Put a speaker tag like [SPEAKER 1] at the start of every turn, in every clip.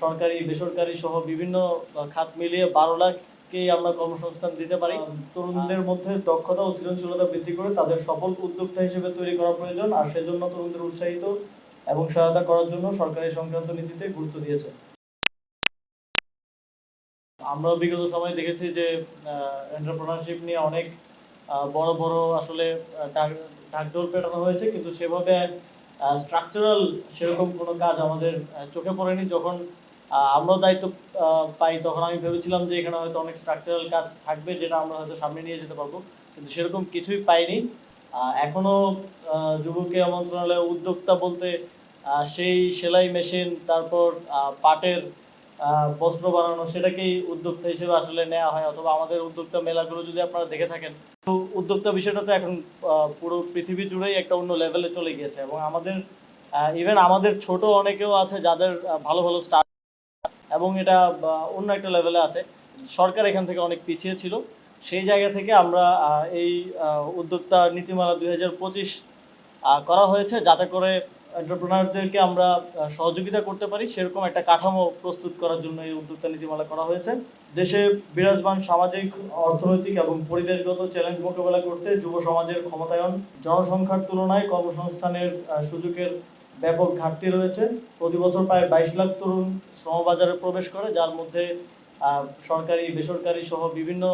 [SPEAKER 1] সরকারি বেসরকারি সহ বিভিন্ন খাত মিলিয়ে 12 লাখকেই আমরা কর্মসংস্থান দিতে পারি। তরুণদের মধ্যে দক্ষতা ও সৃজনশীলতা বৃদ্ধি করে তাদের সফল উদ্যোক্তা হিসেবে তৈরি করা প্রয়োজন। আর সেজন্য তরুণদের উৎসাহিত এবং সহায়তা করার জন্য সরকার এই সংক্রান্ত নীতিতে গুরুত্ব দিয়েছে। আমরা বিগত সময়ে দেখেছি যে এন্টারপ্রেনারশিপ নিয়ে অনেক বড় বড় আসলে ঢাকঢোল পেটানো হয়েছে, কিন্তু সেভাবে স্ট্রাকচারাল সেরকম কোনো কাজ আমাদের চোখে পড়েনি। যখন আমরাও দায়িত্ব পাই তখন আমি ভেবেছিলাম যে এখানে হয়তো অনেক স্ট্রাকচারাল কাজ থাকবে যেটা আমরা হয়তো সামনে নিয়ে যেতে পারবো, কিন্তু সেরকম কিছুই পাইনি। এখনো যুব ক্রীড়া মন্ত্রণালয়ের উদ্যোক্তা বলতে সেই সেলাই মেশিন, তারপর পাটের বস্ত্র বানানো, সেটাকেই উদ্যোক্তা হিসেবে আসলে নেওয়া হয়। অথবা আমাদের উদ্যোক্তা মেলাগুলো যদি আপনারা দেখে থাকেন, তো উদ্যোক্তা বিষয়টা তো এখন পুরো পৃথিবী জুড়েই একটা অন্য লেভেলে চলে গিয়েছে। এবং আমাদের ইভেন আমাদের ছোট অনেকেও আছে যাদের ভালো ভালো স্টার্ট এবং এটা অন্য একটা লেভেলে আছে। সরকার এখান থেকে অনেক পিছিয়ে ছিল। সেই জায়গা থেকে আমরা এই উদ্যোক্তা নীতিমালা 2025 করা হয়েছে, যাতে করে এন্টারপ্রেনারদেরকে আমরা সহযোগিতা করতে পারি, সেরকম একটা কাঠামো প্রস্তুত করার জন্য এই উদ্যোক্তা নীতিমালা করা হয়েছে। দেশে বিরাজমান সামাজিক, অর্থনৈতিক এবং পরিবেশগত চ্যালেঞ্জ মোকাবেলা করতে যুব সমাজের ক্ষমতায়ন, জনসংখ্যার তুলনায় কর্মসংস্থানের সুযোগের ব্যাপক ঘাটতি রয়েছে। প্রতি বছর প্রায় 22 লাখ তরুণ শ্রমবাজারে প্রবেশ করে, যার মধ্যে সরকারি বেসরকারি সহ বিভিন্ন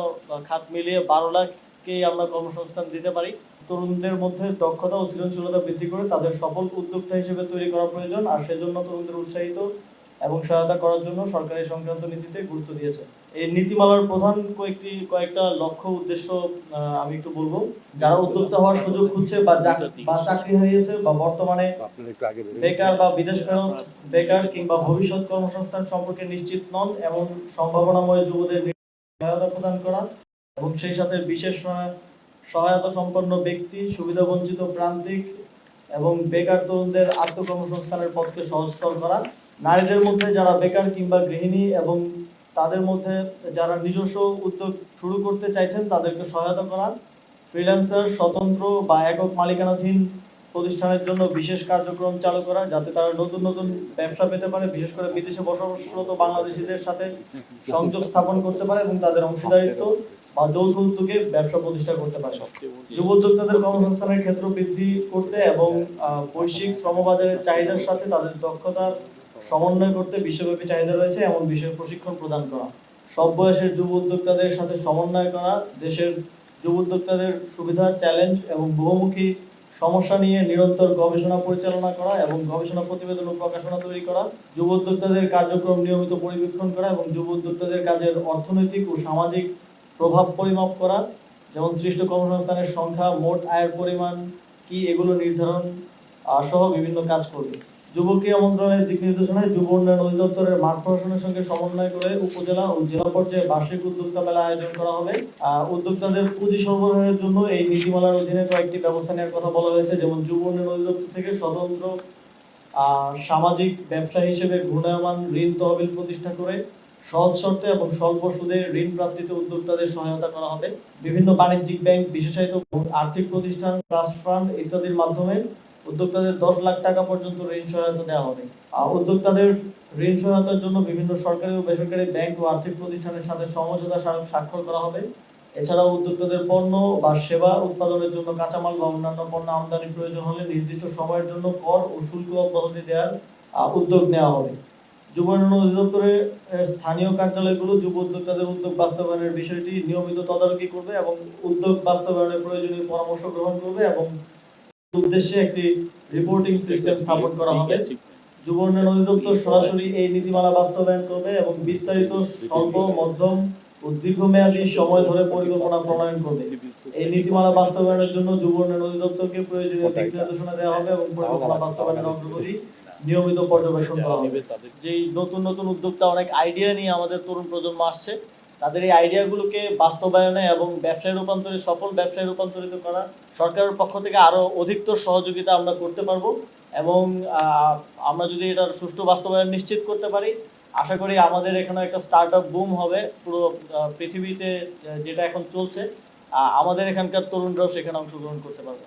[SPEAKER 1] খাত মিলিয়ে 12 লাখকেই আমরা কর্মসংস্থান দিতে পারি। তরুণদের মধ্যে দক্ষতা ও সৃজনশীলতা বৃদ্ধি করে তাদের সফল উদ্যোক্তা হিসেবে তৈরি করা প্রয়োজন। আর সেজন্য তরুণদের উৎসাহিত এবং সহায়তা করার জন্য সরকার এই সংক্রান্ত নীতিতে গুরুত্ব দিয়েছে। এই নীতিমালার প্রধান কয়েকটা লক্ষ্য উদ্দেশ্য আমি একটু বলবো। যারা উদ্যোক্তা হওয়ার সুযোগ খুঁজছে বা চাকরি হারিয়েছে বা বর্তমানে বেকার বা বিদেশ ফেরত বেকার কিংবা ভবিষ্যৎ কর্মসংস্থান সম্পর্কে নিশ্চিত নন এমন সম্ভাবনাময় যুবদের সহায়তা প্রদান করা, এবং সেই সাথে বিশেষ সহায়তা সম্পন্ন ব্যক্তি, সুবিধাবঞ্চিত প্রান্তিক এবং বেকার তরুণদের আত্মকর্মসংস্থানের পথকে সহজতর করা, নারীদের মধ্যে যারা বেকার কিংবা গৃহিণী এবং তাদের মধ্যে যারা নিজস্ব উদ্যোগ শুরু করতে চাইছেন তাদেরকে সহায়তা করা, ফ্রিল্যান্সার, স্বতন্ত্র বা একক মালিকানাধীন প্রতিষ্ঠানের জন্য বিশেষ কার্যক্রম চালু করা, যাতে তারা নতুন নতুন ব্যবসা পেতে পারে, বিশেষ করে বিদেশে বসবাসরত বাংলাদেশিদের সাথে সংযোগ স্থাপন করতে পারে এবং তাদের অংশীদারিত্ব বা যৌথ উদ্যোগে ব্যবসা প্রতিষ্ঠা করতে পারে। যুব উদ্যোক্তাদের কর্মসংস্থানের ক্ষেত্র বৃদ্ধি করতে এবং বৈশ্বিক শ্রমবাজারের চাহিদার সাথে তাদের দক্ষতার সমন্বয় করতে বিশ্বব্যাপী চাহিদা রয়েছে এমন বিষয়ে প্রশিক্ষণ প্রদান করা, সব বয়সের যুব উদ্যোক্তাদের সাথে সমন্বয় করা, দেশের যুব উদ্যোক্তাদের সুবিধা, চ্যালেঞ্জ এবং বহুমুখী সমস্যা নিয়ে নিরন্তর গবেষণা পরিচালনা করা এবং গবেষণা প্রতিবেদন ও প্রকাশনা তৈরি করা, যুব উদ্যোক্তাদের কার্যক্রম নিয়মিত পরিবীক্ষণ করা এবং যুব উদ্যোক্তাদের কাজের অর্থনৈতিক ও সামাজিক প্রভাব পরিমাপ করা, যেমন সৃষ্ট কর্মসংস্থানের সংখ্যা, মোট আয়ের পরিমাণ কি, এগুলো নির্ধারণ সহ বিভিন্ন কাজ করবে। যুব ক্রীড়া মন্ত্রণালয়ের দিক নির্দেশনায় যুব উন্নয়ন অধিদপ্তরের মাঠ প্রশাসনের সঙ্গে সমন্বয় করে উপজেলা ও জেলা পর্যায়ে বার্ষিক উদ্যোক্তা মেলা আয়োজন করা হবে। উদ্যোক্তাদের পুঁজি সরবরাহের জন্য এই নীতিমালার অধীনে কয়েকটি ব্যবস্থা নেওয়ার কথা বলা হয়েছে, যেমন যুব উন্নয়ন অধিদপ্তর থেকে স্বতন্ত্র সামাজিক ব্যবসা হিসেবে ঘূর্ণায়মান ঋণ তহবিল প্রতিষ্ঠা করে সহজ শর্তে এবং স্বল্প সুদে ঋণ প্রাপ্তিতে উদ্যোক্তাদের সহায়তা করা হবে। বিভিন্ন বাণিজ্যিক ব্যাংক, বিশেষায়িত আর্থিক প্রতিষ্ঠান, ট্রাস্ট ফান্ড ইত্যাদির মাধ্যমে উদ্যোক্তাদের 10 লাখ টাকা পর্যন্ত ঋণ সহায়তা দেওয়া হবে। উদ্যোক্তাদের ঋণ সহায়তার জন্য বিভিন্ন সরকারি ও বেসরকারি ব্যাংক ও আর্থিক প্রতিষ্ঠানের সাথে সমঝোতা স্মারক স্বাক্ষর করা হবে। এছাড়াও উদ্যোক্তাদের পণ্য বা সেবা উৎপাদনের জন্য কাঁচামাল বা অন্যান্য পণ্য আমদানির প্রয়োজন হলে নির্দিষ্ট সময়ের জন্য কর ও শুল্ক অব্যাহতি দেওয়ার উদ্যোগ নেওয়া হবে। যুব উন্নয়ন অধিদপ্তরের স্থানীয় কার্যালয়গুলো যুব উদ্যোক্তাদের উদ্যোগ বাস্তবায়নের বিষয়টি নিয়মিত তদারকি করবে এবং উদ্যোগ বাস্তবায়নের প্রয়োজনীয় পরামর্শ গ্রহণ করবে এবং উদ্দেশ্যে একটি রিপোর্টিং সিস্টেম স্থাপন করা হবে। যুব উন্নয়ন অধিদপ্তর সরাসরি এই নীতিমালা বাস্তবায়ন করবে এবং বিস্তারিত স্বল্প, মধ্যম ও দীর্ঘমেয়াদী সময় ধরে পরিকল্পনা প্রণয়ন করবে। এই নীতিমালা বাস্তবায়নের জন্য যুব উন্নয়ন অধিদপ্তরকে প্রয়োজনীয় দিক নির্দেশনা দেওয়া হবে এবং পরিকল্পনা বাস্তবায়নের অগ্রগতি নিয়মিত পর্যবেক্ষণ করা হবে। যেই নতুন নতুন উদ্যোক্তা অনেক আইডিয়া নিয়ে আমাদের তরুণ প্রজন্ম আসছে, তাদের এই আইডিয়াগুলোকে বাস্তবায়নে এবং ব্যবসায় রূপান্তরে, সফল ব্যবসায় রূপান্তরিত করা সরকারের পক্ষ থেকে আরও অধিকতর সহযোগিতা আমরা করতে পারবো। এবং আমরা যদি এটার সুষ্ঠু বাস্তবায়ন নিশ্চিত করতে পারি, আশা করি আমাদের এখানে একটা স্টার্ট আপ বুম হবে। পুরো পৃথিবীতে যেটা এখন চলছে, আমাদের এখানকার তরুণরাও সেখানে অংশগ্রহণ করতে পারবে।